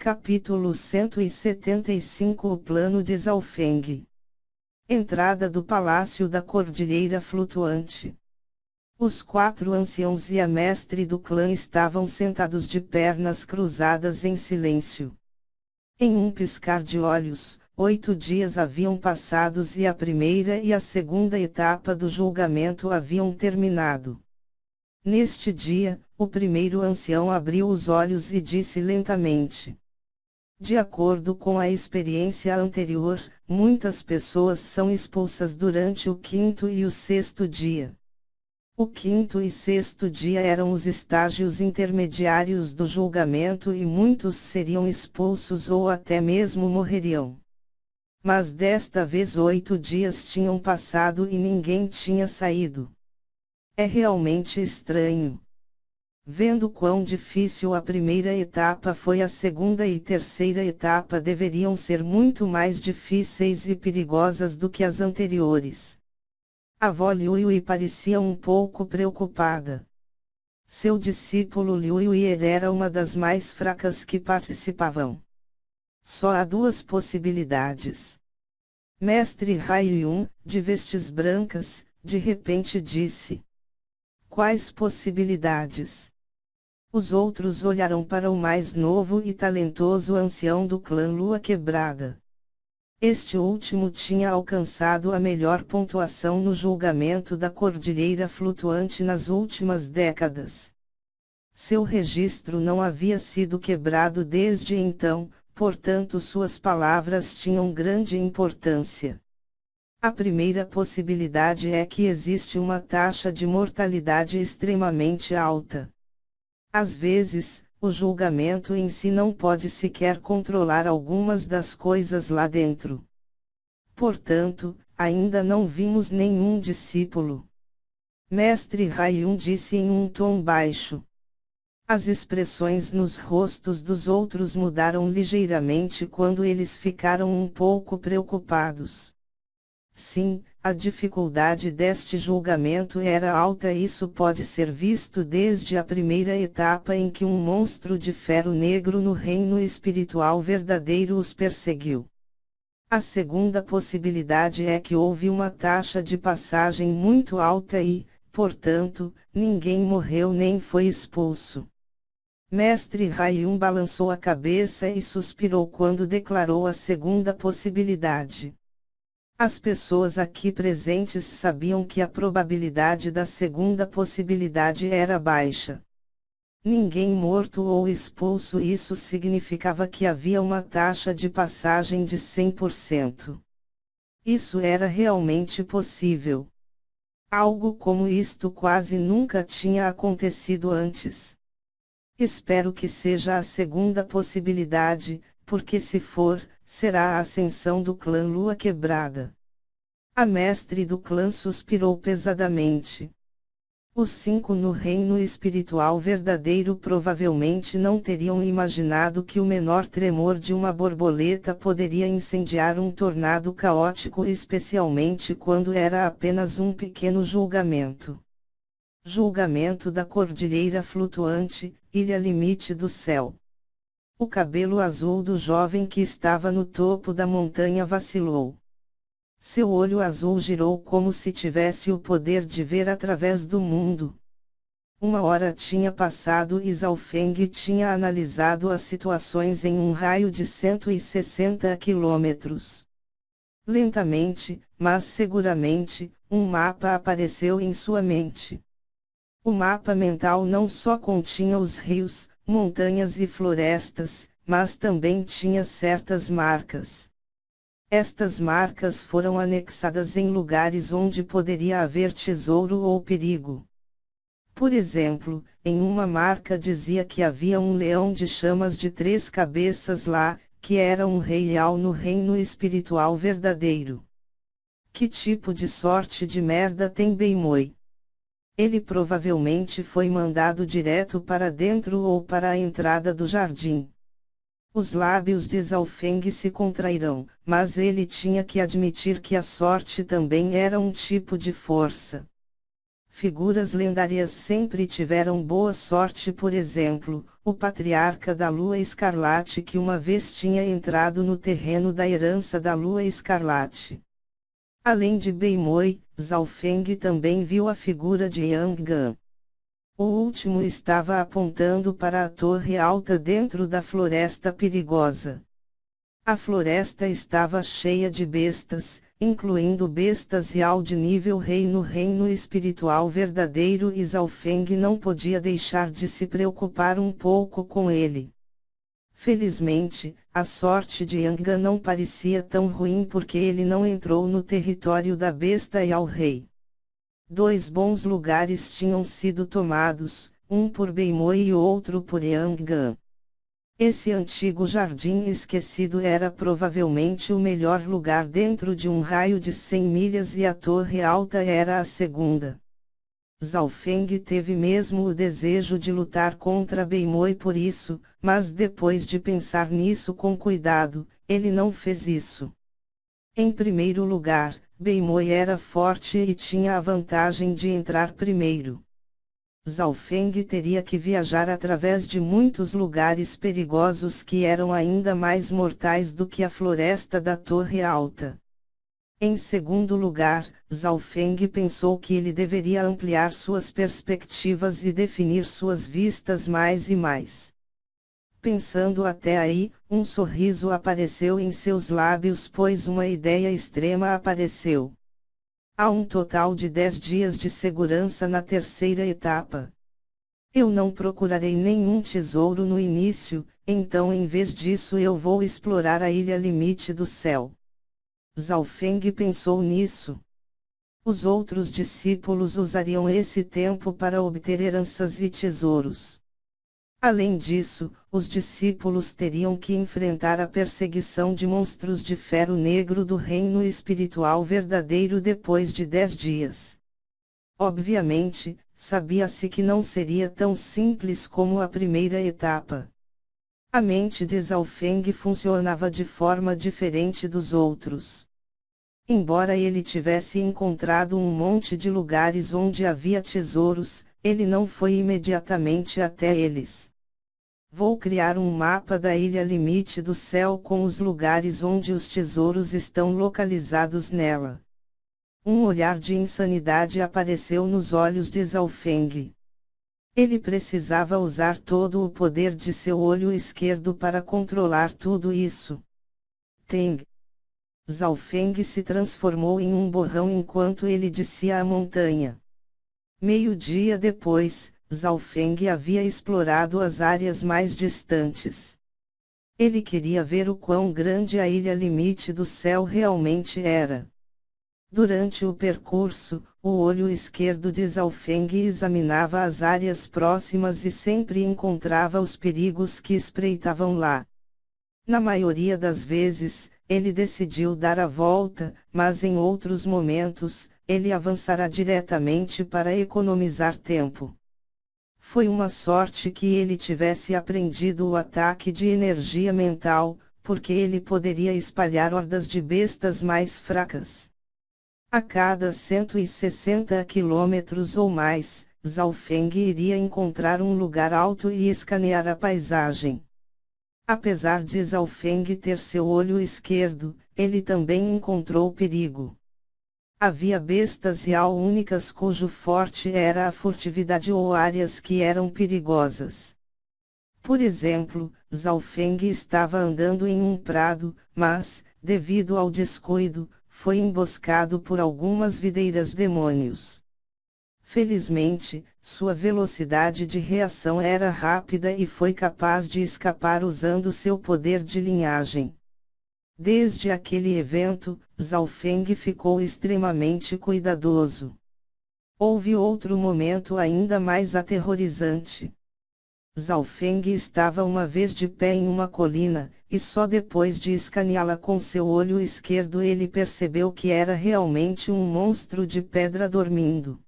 Capítulo 175 O plano de Zhaofeng. Entrada do Palácio da Cordilheira Flutuante. Os 4 anciãos e a mestre do clã estavam sentados de pernas cruzadas em silêncio. Em um piscar de olhos, 8 dias haviam passados e a primeira e a segunda etapa do julgamento haviam terminado. Neste dia, o primeiro ancião abriu os olhos e disse lentamente: de acordo com a experiência anterior, muitas pessoas são expulsas durante o 5º e o 6º dia. O 5º e 6º dia eram os estágios intermediários do julgamento e muitos seriam expulsos ou até mesmo morreriam. Mas desta vez 8 dias tinham passado e ninguém tinha saído. É realmente estranho. Vendo quão difícil a primeira etapa foi, a segunda e terceira etapa deveriam ser muito mais difíceis e perigosas do que as anteriores. A avó Liu Yue parecia um pouco preocupada. Seu discípulo Liu Yue era uma das mais fracas que participavam. Só há 2 possibilidades. Mestre Hai Yun, de vestes brancas, de repente disse. Quais possibilidades? Os outros olharam para o mais novo e talentoso ancião do clã Lua Quebrada. Este último tinha alcançado a melhor pontuação no julgamento da Cordilheira Flutuante nas últimas décadas. Seu registro não havia sido quebrado desde então, portanto suas palavras tinham grande importância. A primeira possibilidade é que existe uma taxa de mortalidade extremamente alta. Às vezes, o julgamento em si não pode sequer controlar algumas das coisas lá dentro. Portanto, ainda não vimos nenhum discípulo. Mestre Hai Yun disse em um tom baixo. As expressões nos rostos dos outros mudaram ligeiramente quando eles ficaram um pouco preocupados. Sim, a dificuldade deste julgamento era alta. Isso pode ser visto desde a primeira etapa em que um monstro de ferro negro no reino espiritual verdadeiro os perseguiu. A segunda possibilidade é que houve uma taxa de passagem muito alta e, portanto, ninguém morreu nem foi expulso. Mestre Hai Yun balançou a cabeça e suspirou quando declarou a segunda possibilidade. As pessoas aqui presentes sabiam que a probabilidade da segunda possibilidade era baixa. Ninguém morto ou expulso, isso significava que havia uma taxa de passagem de 100%. Isso era realmente possível. Algo como isto quase nunca tinha acontecido antes. Espero que seja a segunda possibilidade, porque se for, será a ascensão do clã Lua Quebrada. A mestre do clã suspirou pesadamente. Os 5 no reino espiritual verdadeiro provavelmente não teriam imaginado que o menor tremor de uma borboleta poderia incendiar um tornado caótico, especialmente quando era apenas um pequeno julgamento. Julgamento da Cordilheira Flutuante, ilha limite do céu. O cabelo azul do jovem que estava no topo da montanha vacilou. Seu olho azul girou como se tivesse o poder de ver através do mundo. 1 hora tinha passado e Zhaofeng tinha analisado as situações em um raio de 160 quilômetros. Lentamente, mas seguramente, um mapa apareceu em sua mente. O mapa mental não só continha os rios, montanhas e florestas, mas também tinha certas marcas. Estas marcas foram anexadas em lugares onde poderia haver tesouro ou perigo. Por exemplo, em uma marca dizia que havia um leão de chamas de 3 cabeças lá, que era um rei leal no reino espiritual verdadeiro. Que tipo de sorte de merda tem Beimoi? Ele provavelmente foi mandado direto para dentro ou para a entrada do jardim. Os lábios de Zhaofeng se contrairão, mas ele tinha que admitir que a sorte também era um tipo de força. Figuras lendárias sempre tiveram boa sorte, por exemplo, o patriarca da Lua Escarlate, que uma vez tinha entrado no terreno da herança da Lua Escarlate. Além de Beimoi, Zhao Feng também viu a figura de Yang Gan. O último estava apontando para a torre alta dentro da floresta perigosa. A floresta estava cheia de bestas, incluindo bestas real de nível rei no reino espiritual verdadeiro, e Zhao Feng não podia deixar de se preocupar um pouco com ele. Felizmente, a sorte de Yang não parecia tão ruim porque ele não entrou no território da besta e ao rei. 2 bons lugares tinham sido tomados, um por Beimoi e outro por Yang. Esse antigo jardim esquecido era provavelmente o melhor lugar dentro de um raio de 100 milhas e a torre alta era a segunda. Zhao Feng teve mesmo o desejo de lutar contra Beimoi por isso, mas depois de pensar nisso com cuidado, ele não fez isso. Em primeiro lugar, Beimoi era forte e tinha a vantagem de entrar primeiro. Zhao Feng teria que viajar através de muitos lugares perigosos que eram ainda mais mortais do que a floresta da Torre Alta. Em segundo lugar, Zhao Feng pensou que ele deveria ampliar suas perspectivas e definir suas vistas mais e mais. Pensando até aí, um sorriso apareceu em seus lábios, pois uma ideia extrema apareceu. Há um total de 10 dias de segurança na terceira etapa. Eu não procurarei nenhum tesouro no início, então em vez disso eu vou explorar a ilha limite do céu. Zhao Feng pensou nisso. Os outros discípulos usariam esse tempo para obter heranças e tesouros. Além disso, os discípulos teriam que enfrentar a perseguição de monstros de ferro negro do reino espiritual verdadeiro depois de 10 dias. Obviamente, sabia-se que não seria tão simples como a primeira etapa. A mente de Zhao Feng funcionava de forma diferente dos outros. Embora ele tivesse encontrado um monte de lugares onde havia tesouros, ele não foi imediatamente até eles. Vou criar um mapa da ilha limite do céu com os lugares onde os tesouros estão localizados nela. Um olhar de insanidade apareceu nos olhos de Zhao Feng. Ele precisava usar todo o poder de seu olho esquerdo para controlar tudo isso. Teng. Zhao Feng se transformou em um borrão enquanto ele descia a montanha. Meio-dia depois, Zhao Feng havia explorado as áreas mais distantes. Ele queria ver o quão grande a ilha limite do céu realmente era. Durante o percurso, o olho esquerdo de Zhao Feng examinava as áreas próximas e sempre encontrava os perigos que espreitavam lá. Na maioria das vezes, ele decidiu dar a volta, mas em outros momentos, ele avançará diretamente para economizar tempo. Foi uma sorte que ele tivesse aprendido o ataque de energia mental, porque ele poderia espalhar hordas de bestas mais fracas. A cada 160 quilômetros ou mais, Zhao Feng iria encontrar um lugar alto e escanear a paisagem. Apesar de Zhao Feng ter seu olho esquerdo, ele também encontrou perigo. Havia bestas real únicas cujo forte era a furtividade ou áreas que eram perigosas. Por exemplo, Zhao Feng estava andando em um prado, mas, devido ao descuido, foi emboscado por algumas videiras demônios. Felizmente, sua velocidade de reação era rápida e foi capaz de escapar usando seu poder de linhagem. Desde aquele evento, Zhao Feng ficou extremamente cuidadoso. Houve outro momento ainda mais aterrorizante. Zhao Feng estava uma vez de pé em uma colina, e só depois de escaneá-la com seu olho esquerdo ele percebeu que era realmente um monstro de pedra dormindo.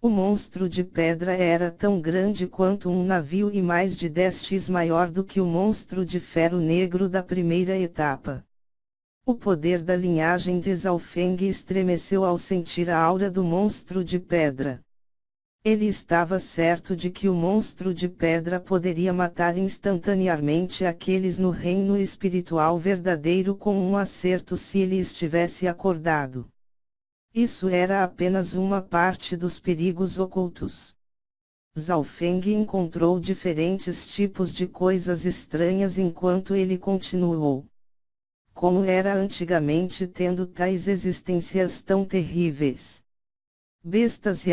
O monstro de pedra era tão grande quanto um navio e mais de 10x maior do que o monstro de ferro negro da primeira etapa. O poder da linhagem de Zhao Feng estremeceu ao sentir a aura do monstro de pedra. Ele estava certo de que o monstro de pedra poderia matar instantaneamente aqueles no reino espiritual verdadeiro com um acerto se ele estivesse acordado. Isso era apenas uma parte dos perigos ocultos. Zhao Feng encontrou diferentes tipos de coisas estranhas enquanto ele continuou. Como era antigamente tendo tais existências tão terríveis? Bestas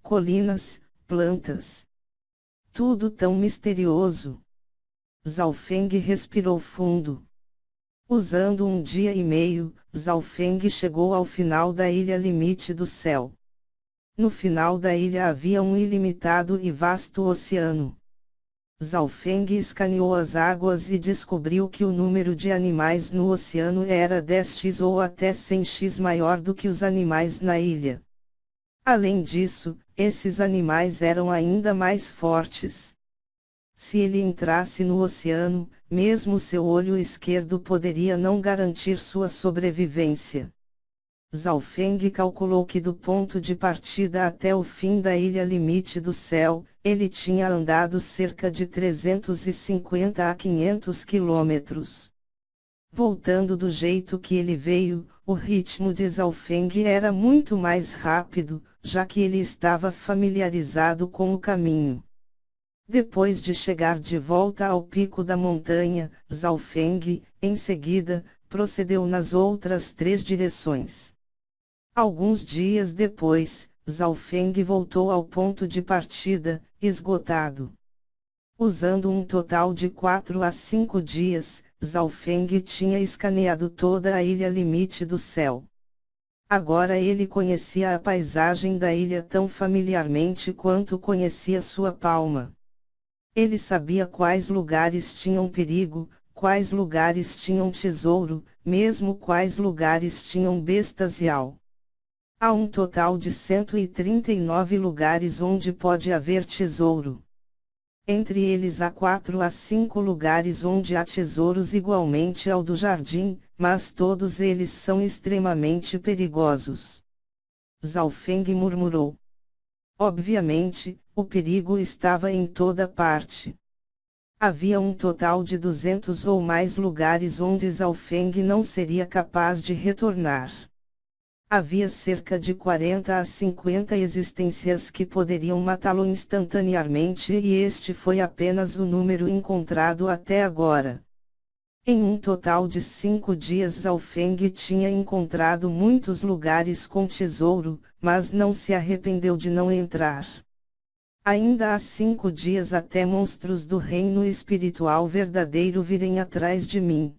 colinas, plantas. Tudo tão misterioso. Zhao Feng respirou fundo. Usando um dia e meio, Zhao Feng chegou ao final da ilha limite do céu. No final da ilha havia um ilimitado e vasto oceano. Zhao Feng escaneou as águas e descobriu que o número de animais no oceano era 10x ou até 100x maior do que os animais na ilha. Além disso, esses animais eram ainda mais fortes. Se ele entrasse no oceano, mesmo seu olho esquerdo poderia não garantir sua sobrevivência. Zhao Feng calculou que do ponto de partida até o fim da ilha limite do céu, ele tinha andado cerca de 350 a 500 quilômetros. Voltando do jeito que ele veio, o ritmo de Zhao Feng era muito mais rápido, já que ele estava familiarizado com o caminho. Depois de chegar de volta ao pico da montanha, Zhao Feng, em seguida, procedeu nas outras 3 direções. Alguns dias depois, Zhao Feng voltou ao ponto de partida, esgotado. Usando um total de 4 a 5 dias, Zhao Feng tinha escaneado toda a ilha limite do céu. Agora ele conhecia a paisagem da ilha tão familiarmente quanto conhecia sua palma. Ele sabia quais lugares tinham perigo, quais lugares tinham tesouro, mesmo quais lugares tinham bestial. Há um total de 139 lugares onde pode haver tesouro. Entre eles há 4 a 5 lugares onde há tesouros igualmente ao do jardim, mas todos eles são extremamente perigosos. Zhao Feng murmurou. Obviamente, o perigo estava em toda parte. Havia um total de 200 ou mais lugares onde Zhao Feng não seria capaz de retornar. Havia cerca de 40 a 50 existências que poderiam matá-lo instantaneamente e este foi apenas o número encontrado até agora. Em um total de 5 dias Zhao Feng tinha encontrado muitos lugares com tesouro, mas não se arrependeu de não entrar. Ainda há 5 dias até monstros do reino espiritual verdadeiro virem atrás de mim.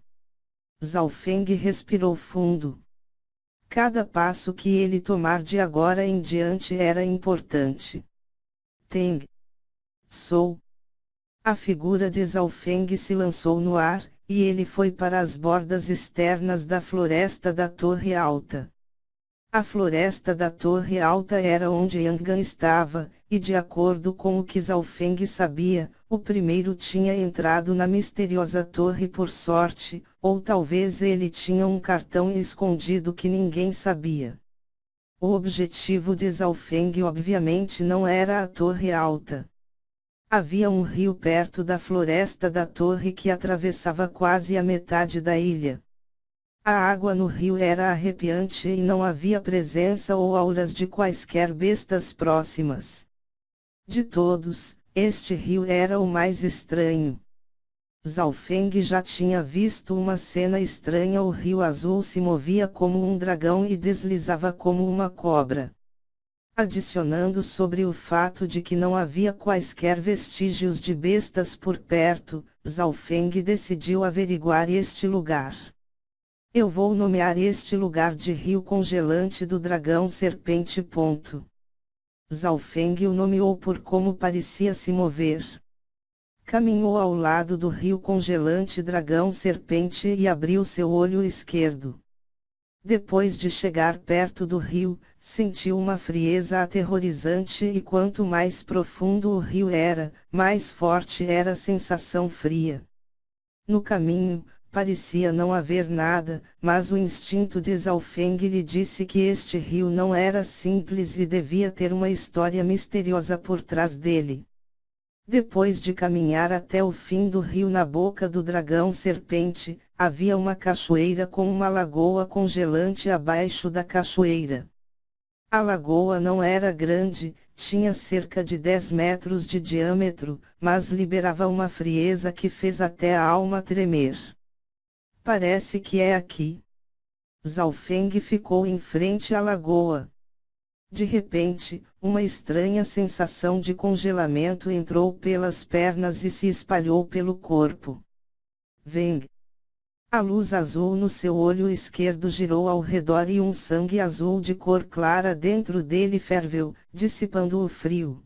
Zhao Feng respirou fundo. Cada passo que ele tomar de agora em diante era importante. Teng. Sou. A figura de Zhao Feng se lançou no ar, e ele foi para as bordas externas da floresta da Torre Alta. A floresta da Torre Alta era onde Yangan estava, e de acordo com o que Zhao Feng sabia, o primeiro tinha entrado na misteriosa torre por sorte, ou talvez ele tinha um cartão escondido que ninguém sabia. O objetivo de Zhao Feng obviamente não era a Torre Alta. Havia um rio perto da floresta da torre que atravessava quase a metade da ilha. A água no rio era arrepiante e não havia presença ou auras de quaisquer bestas próximas. De todos, este rio era o mais estranho. Zhao Feng já tinha visto uma cena estranha: o rio azul se movia como um dragão e deslizava como uma cobra. Adicionando sobre o fato de que não havia quaisquer vestígios de bestas por perto, Zhao Feng decidiu averiguar este lugar. Eu vou nomear este lugar de Rio Congelante do Dragão Serpente. Zhao Feng o nomeou por como parecia se mover. Caminhou ao lado do Rio Congelante Dragão Serpente e abriu seu olho esquerdo. Depois de chegar perto do rio, sentiu uma frieza aterrorizante e quanto mais profundo o rio era, mais forte era a sensação fria. No caminho, parecia não haver nada, mas o instinto de Zhaofeng lhe disse que este rio não era simples e devia ter uma história misteriosa por trás dele. Depois de caminhar até o fim do rio na boca do dragão serpente, havia uma cachoeira com uma lagoa congelante abaixo da cachoeira. A lagoa não era grande, tinha cerca de 10 metros de diâmetro, mas liberava uma frieza que fez até a alma tremer. Parece que é aqui. Zhaofeng ficou em frente à lagoa. De repente, uma estranha sensação de congelamento entrou pelas pernas e se espalhou pelo corpo. Veng! A luz azul no seu olho esquerdo girou ao redor e um sangue azul de cor clara dentro dele ferveu, dissipando o frio.